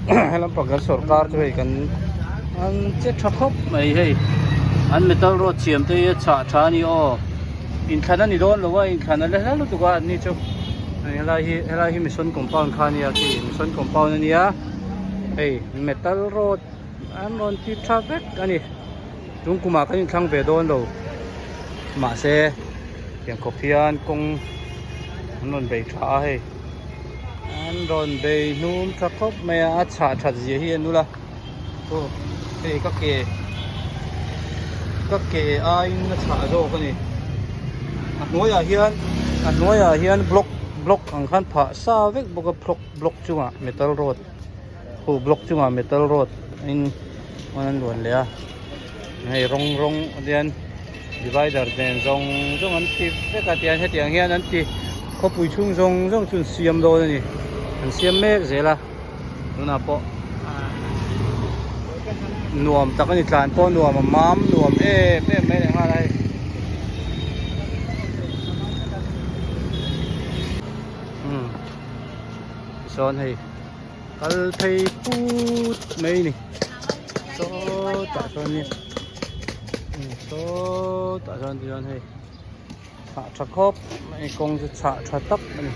hay làm bằng cái sổ car cho cái anh chết chắc khóc mày hay anh metal road chiếm tới chả chả ni ô in khana ni don lo wa in khana le halu tu ga ni chu hela hi mission compound khania ki mission compound ni ya hey metal road an on ti traffic ani tung kuma kan thang ve don lo ma se yang kopian kong non be tha hey an ron be num thakop me a cha cha ji hi nu la to hey các cái ai nó thả rồi cái này nói à hiền block ang khan pha sa vek boka block chunga metal road hu block chunga metal road in manan luan le a hei rong dian divider den rong an ti veka tian he tiang hian an ti khopui chung rong chun siam do ni an siam mek zela nuna po nuam takani tlan po nuam mam nuam me me ha lai son hay kal thei put mấy nè so tạ son nè so tạ son thì son hay hạ chặt khớp mấy con chặt chặt tóc này